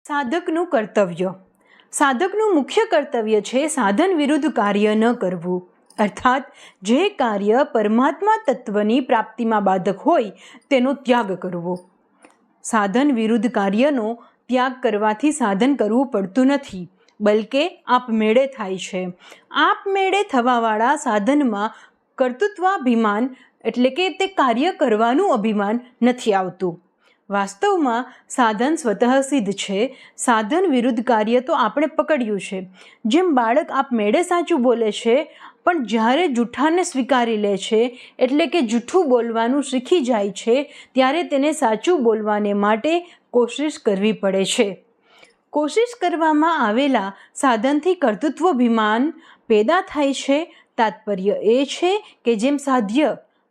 સાધકનું કર્તવ્ય. સાધકનું મુખ્ય કર્તવ્ય છે સાધન વિરુદ્ધ કાર્ય ન કરવું, અર્થાત જે કાર્ય પરમાત્મા તત્વની પ્રાપ્તિમાં બાધક હોય તેનો ત્યાગ કરવો. સાધન વિરુદ્ધ કાર્યનો ત્યાગ કરવાથી સાધન કરવું પડતું નથી, બલકે આપમેળે થાય છે. આપમેળે થવાવાળા સાધનમાં કર્તૃત્વાભિમાન એટલે કે તે કાર્ય કરવાનું અભિમાન નથી આવતું. વાસ્તવમાં સાધન સ્વતઃ સિદ્ધ છે. સાધન વિરુદ્ધ કાર્ય તો આપણે પકડ્યું છે. જેમ બાળક આપમેળે સાચું બોલે છે, પણ જ્યારે જૂઠાને સ્વીકારી લે છે એટલે કે જૂઠું બોલવાનું શીખી જાય છે, ત્યારે તેને સાચું બોલવાને માટે કોશિશ કરવી પડે છે. કોશિશ કરવામાં આવેલા સાધનથી કર્તૃત્વાભિમાન પેદા થાય છે. તાત્પર્ય એ છે કે જેમ સાધ્ય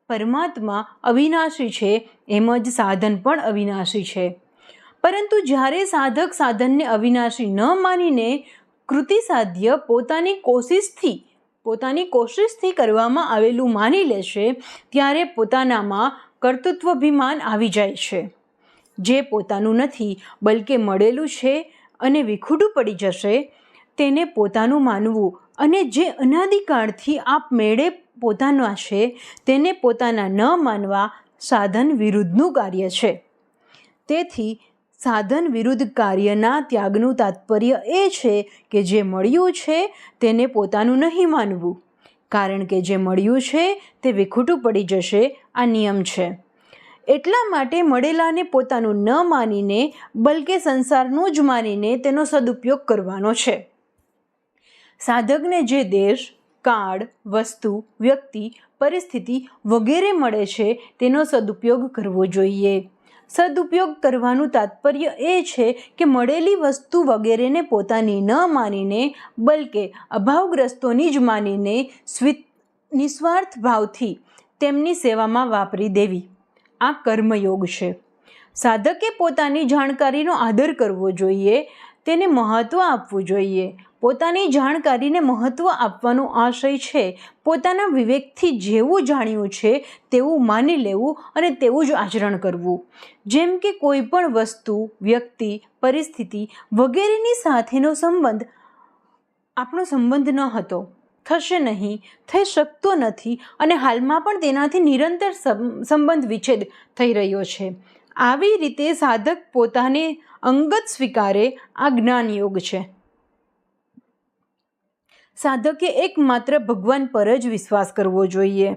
પરમાત્મા અવિનાશી છે, એમ જ સાધન પણ અવિનાશી છે. પરંતુ જ્યારે સાધક સાધનને અવિનાશી ન માનીને કૃતિ સાધ્ય પોતાની કોશિશથી કરવામાં આવેલું માની લે છે, ત્યારે પોતાનામાં કર્તૃત્વાભિમાન આવી જાય છે. જે પોતાનું નથી બલકે મળેલું છે અને વિખૂટું પડી જશે, તેને પોતાનું માનવું અને જે અનાદિકાળથી આપમેળે પોતાના છે તેને પોતાના ન માનવા સાધન વિરુદ્ધનું કાર્ય છે. તેથી સાધન વિરુદ્ધ કાર્યના ત્યાગનું તાત્પર્ય એ છે કે જે મળ્યું છે તેને પોતાનું નહીં માનવું, કારણ કે જે મળ્યું છે તે વિખૂટું પડી જશે. આ નિયમ છે. એટલા માટે મળેલાને પોતાનું ન માનીને બલકે સંસારનું જ માનીને તેનો સદુપયોગ કરવાનો છે. સાધકને જે દેશ, કાળ, વસ્તુ, વ્યક્તિ, પરિસ્થિતિ વગેરે મળે છે તેનો સદુપયોગ કરવો જોઈએ. સદુપયોગ કરવાનું તાત્પર્ય એ છે કે મળેલી વસ્તુ વગેરેને પોતાની ન માનીને બલકે અભાવગ્રસ્તોની જ માનીને નિસ્વાર્થ ભાવથી તેમની સેવામાં વાપરી દેવી. આ કર્મયોગ છે. સાધકે પોતાની જાણકારીનો આદર કરવો જોઈએ, તેને મહત્ત્વ આપવું જોઈએ. પોતાની જાણકારીને મહત્ત્વ આપવાનો આશય છે પોતાના વિવેકથી જેવું જાણ્યું છે તેવું માની લેવું અને તેવું જ આચરણ કરવું. જેમ કે કોઈ પણ વસ્તુ, વ્યક્તિ, પરિસ્થિતિ વગેરેની સાથેનો સંબંધ આપણો સંબંધ ન હતો, થશે નહીં, થઈ શકતો નથી અને હાલમાં પણ તેનાથી નિરંતર સંબંધ વિચ્છેદ થઈ રહ્યો છે. આવી રીતે સાધક પોતાને અંગત સ્વીકારે. આ જ્ઞાન યોગ છે. સાધકે એકમાત્ર ભગવાન પર જ વિશ્વાસ કરવો જોઈએ.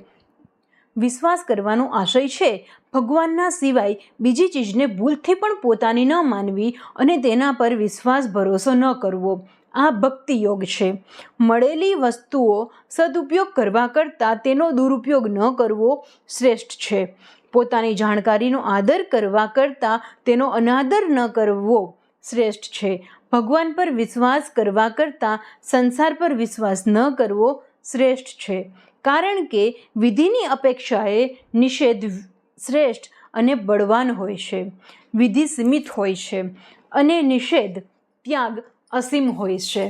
વિશ્વાસ કરવાનો આશય છે ભગવાનના સિવાય બીજી ચીજને ભૂલથી પણ પોતાની ન માનવી અને તેના પર વિશ્વાસ ભરોસો ન કરવો. આ ભક્તિ યોગ છે. મળેલી વસ્તુઓ સદુપયોગ કરવા કરતાં તેનો દુરુપયોગ ન કરવો શ્રેષ્ઠ છે. પોતાની જાણકારીનો આદર કરવા કરતાં તેનો અનાદર ન કરવો શ્રેષ્ઠ છે. ભગવાન પર વિશ્વાસ કરવા કરતાં સંસાર પર વિશ્વાસ ન કરવો શ્રેષ્ઠ છે. કારણ કે વિધિની અપેક્ષાએ નિષેધ શ્રેષ્ઠ અને બળવાન હોય છે. વિધિ સીમિત હોય છે અને નિષેધ ત્યાગ અસીમ હોય છે.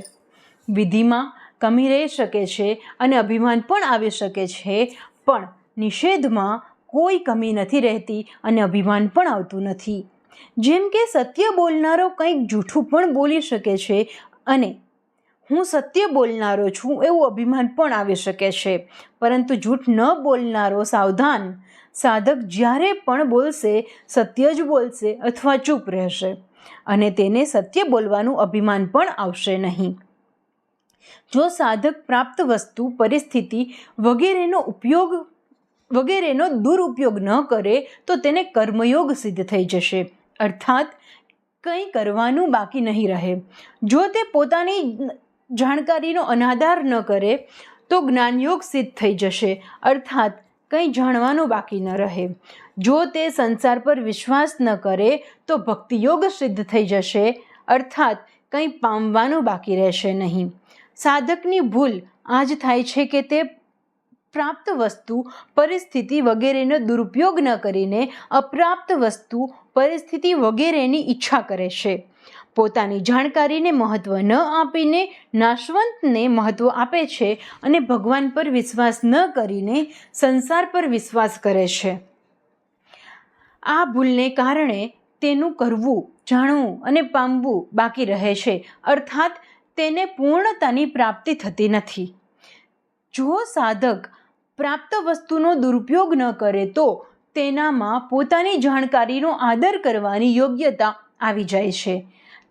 વિધિમાં કમી રહી શકે છે અને અભિમાન પણ આવી શકે છે, પણ નિષેધમાં કોઈ કમી નથી રહેતી અને અભિમાન પણ આવતું નથી. જેમ કે સત્ય બોલનારો કંઈક જૂઠું પણ બોલી શકે છે અને હું સત્ય બોલનારો છું એવું અભિમાન પણ આવી શકે છે, પરંતુ જૂઠ ન બોલનારો સાવધાન સાધક જ્યારે પણ બોલશે સત્ય જ બોલશે અથવા ચૂપ રહેશે અને તેને સત્ય બોલવાનું અભિમાન પણ આવશે નહીં. જો સાધક પ્રાપ્ત વસ્તુ, પરિસ્થિતિ વગેરેનો દુરુપયોગ ન કરે તો તેને કર્મયોગ સિદ્ધ થઈ જશે, અર્થાત કંઈ કરવાનું બાકી નહીં રહે. જો તે પોતાની જાણકારીનો અનાદર ન કરે તો જ્ઞાનયોગ સિદ્ધ થઈ જશે, અર્થાત કંઈ જાણવાનું બાકી ન રહે. જો તે સંસાર પર વિશ્વાસ ન કરે તો ભક્તિયોગ સિદ્ધ થઈ જશે, અર્થાત કંઈ પામવાનું બાકી રહેશે નહીં. સાધકની ભૂલ આ જ થાય છે કે તે પ્રાપ્ત વસ્તુ, પરિસ્થિતિ વગેરેનો દુરુપયોગ ન કરીને અપ્રાપ્ત વસ્તુ, પરિસ્થિતિ વગેરેની ઈચ્છા કરે છે. પોતાની જાણકારીને મહત્ત્વ ન આપીને નાશવંતને મહત્ત્વ આપે છે અને ભગવાન પર વિશ્વાસ ન કરીને સંસાર પર વિશ્વાસ કરે છે. આ ભૂલને કારણે તેનું કરવું, જાણવું અને પામવું બાકી રહે છે, અર્થાત તેને પૂર્ણતાની પ્રાપ્તિ થતી નથી. જો સાધક પ્રાપ્ત વસ્તુનો દુરુપયોગ ન કરે તો તેનામાં પોતાની જાણકારીનો આદર કરવાની યોગ્યતા આવી જાય છે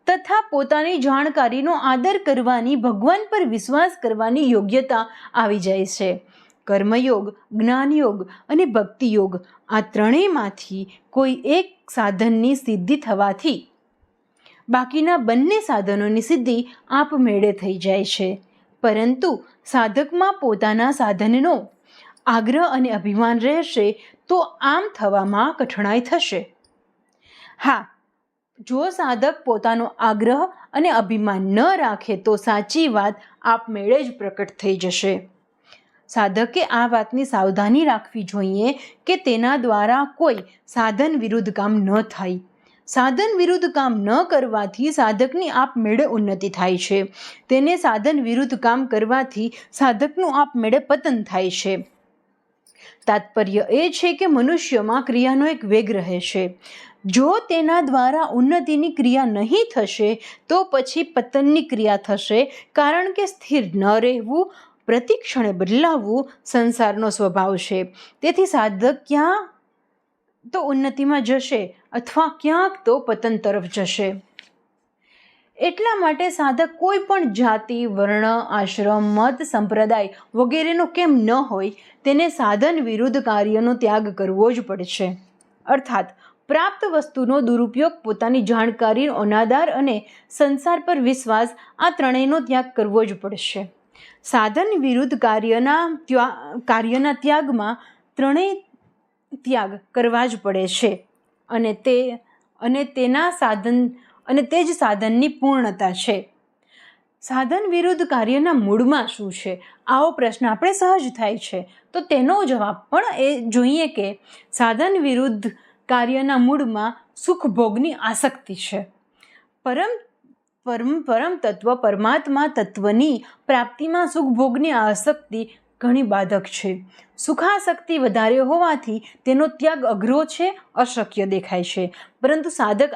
તથા પોતાની જાણકારીનો આદર કરવાની, ભગવાન પર વિશ્વાસ કરવાની યોગ્યતા આવી જાય છે. કર્મયોગ, જ્ઞાનયોગ અને ભક્તિયોગ આ ત્રણેયમાંથી કોઈ એક સાધનની સિદ્ધિ થવાથી બાકીના બંને સાધનોની સિદ્ધિ આપમેળે થઈ જાય છે. પરંતુ સાધકમાં પોતાના સાધનનો આગ્રહ અને અભિમાન રહેશે તો આમ થવામાં કઠણાઈ થશે. હા, જો સાધક પોતાનો આગ્રહ અને અભિમાન ન રાખે તો સાચી વાત આપમેળે જ પ્રકટ થઈ જશે. સાધકે આ વાતની સાવધાની રાખવી જોઈએ કે તેના દ્વારા કોઈ સાધન વિરુદ્ધ કામ ન થાય. સાધન વિરુદ્ધ કામ ન કરવાથી સાધકની આપમેળે ઉન્નતિ થાય છે. તેને સાધન વિરુદ્ધ કામ કરવાથી સાધકનું આપમેળે પતન થાય છે. તાત્પર્ય એ છે કે મનુષ્યમાં ક્રિયાનો એક વેગ રહે છે. જો તેના દ્વારા ઉન્નતિની ક્રિયા નહીં થશે તો પછી પતનની ક્રિયા થશે, કારણ કે સ્થિર ન રહેવું, પ્રતિક્ષણે બદલાવવું સંસારનો સ્વભાવ છે. તેથી સાધક ક્યાં તો ઉન્નતિમાં જશે અથવા ક્યાંક તો પતન તરફ જશે. એટલા માટે સાધક કોઈ પણ જાતિ, વર્ણ, આશ્રમ, મત, સંપ્રદાય વગેરેનો કેમ ન હોય, તેને સાધન વિરુદ્ધ કાર્યનો ત્યાગ કરવો જ પડશે. અર્થાત પ્રાપ્ત વસ્તુનો દુરુપયોગ, પોતાની જાણકારીનો અનાદર અને સંસાર પર વિશ્વાસ, આ ત્રણેયનો ત્યાગ કરવો જ પડશે. સાધન વિરુદ્ધ કાર્યના ત્યાગમાં ત્રણેય ત્યાગ કરવા જ પડે છે અને તે જ સાધનની પૂર્ણતા છે. સાધન વિરુદ્ધ કાર્યના મૂળમાં શું છે? આવો પ્રશ્ન આપણે સહજ થાય છે. તો તેનો જવાબ પણ એ જોઈએ કે સાધન વિરુદ્ધ કાર્યના મૂળમાં સુખ ભોગની આસક્તિ છે. પરમ તત્વ પરમાત્મા તત્વની પ્રાપ્તિમાં સુખ ભોગની આસક્તિ ઘણી બાધક છે. સુખાસક્તિ વધારે હોવાથી તેનો ત્યાગ અઘરો છે, અશક્ય દેખાય છે. પરંતુ સાધક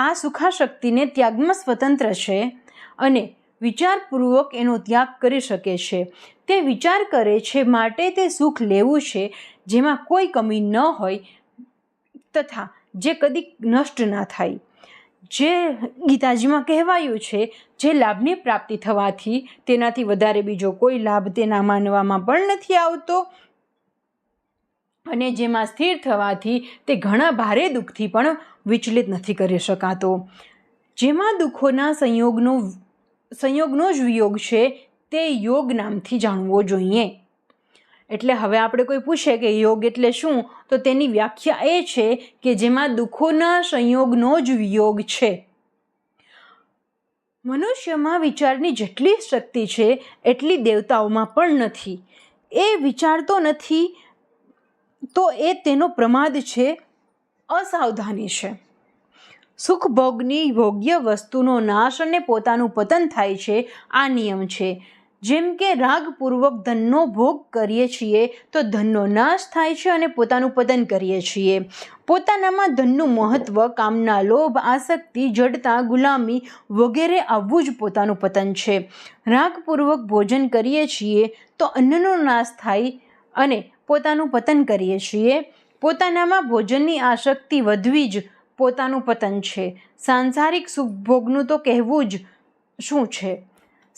આ સુખાશક્તિને ત્યાગમાં સ્વતંત્ર છે અને વિચારપૂર્વક એનો ત્યાગ કરી શકે છે. તે વિચાર કરે છે માટે તે સુખ લેવું છે જેમાં કોઈ કમી ન હોય તથા જે કદી નષ્ટ ના થાય. જે ગીતાજીમાં કહેવાયું છે, જે લાભની પ્રાપ્તિ થવાથી તેનાથી વધારે બીજો કોઈ લાભ તેના માનવામાં પણ નથી આવતો અને જેમાં સ્થિર થવાથી તે ઘણા ભારે દુઃખથી પણ વિચલિત નથી કરી શકાતો. જેમાં દુઃખોના સંયોગનો જ વિયોગ છે તે યોગ નામથી જાણવો જોઈએ. એટલે હવે આપણે કોઈ પૂછે કે યોગ એટલે શું, તો તેની વ્યાખ્યા એ છે કે જેમાં દુઃખોના સંયોગનો જ વિયોગ છે. મનુષ્યમાં વિચારની જેટલી શક્તિ છે એટલી દેવતાઓમાં પણ નથી. એ વિચારતો નથી તો એ તેનો પ્રમાદ છે, અસાવધાની છે. સુખ ભોગની ભોગ્ય વસ્તુનો નાશ અને પોતાનું પતન થાય છે, આ નિયમ છે. જેમ કે રાગપૂર્વક ધનનો ભોગ કરીએ છીએ તો ધનનો નાશ થાય છે અને પોતાનું પતન કરીએ છીએ. પોતાનામાં ધનનું મહત્વ, કામના, લોભ, આસક્તિ, જડતા, ગુલામી વગેરે આવવું જ પોતાનું પતન છે. રાગપૂર્વક ભોજન કરીએ છીએ તો અન્નનો નાશ થાય અને પોતાનું પતન કરીએ છીએ. પોતાનામાં ભોજનની આસક્તિ વધવી જ પોતાનું પતન છે. સાંસારિક સુખભોગનું તો કહેવું જ શું છે.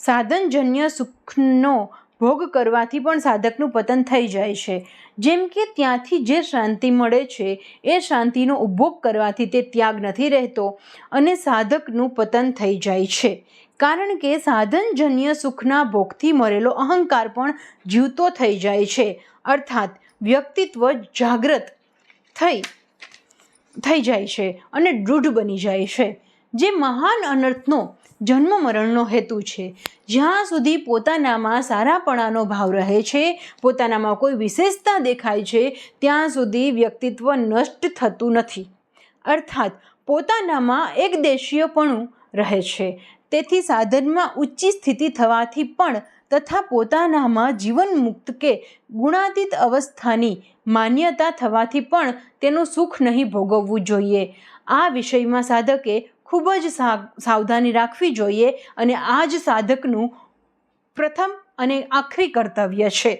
સાધનજન્ય સુખનો ભોગ કરવાથી પણ સાધકનું પતન થઈ જાય છે. જેમ કે ત્યાંથી જે શાંતિ મળે છે એ શાંતિનો ઉપભોગ કરવાથી તે ત્યાગ નથી રહેતો અને સાધકનું પતન થઈ જાય છે. કારણ કે સાધનજન્ય સુખના ભોગથી મરેલો અહંકાર પણ જીવતો થઈ જાય છે. અર્થાત વ્યક્તિત્વ જાગૃત થઈ જાય છે અને દૃઢ બની જાય છે, જે મહાન અનર્થનો જન્મ મરણનો હેતુ છે. જ્યાં સુધી પોતાનામાં સારાપણાનો ભાવ રહે છે, પોતાનામાં કોઈ વિશેષતા દેખાય છે, ત્યાં સુધી વ્યક્તિત્વ નષ્ટ થતું નથી. અર્થાત પોતાનામાં એકદેશીયપણું રહે છે. તેથી સાધનમાં ઊંચી સ્થિતિ થવાથી પણ તથા પોતાનામાં જીવનમુક્ત કે ગુણાતીત અવસ્થાની માન્યતા થવાથી પણ તેનું સુખ નહીં ભોગવવું જોઈએ. આ વિષયમાં સાધકે ખૂબ જ સાવધાની રાખવી જોઈએ અને આ જ સાધકનું પ્રથમ અને આખરી કર્તવ્ય છે.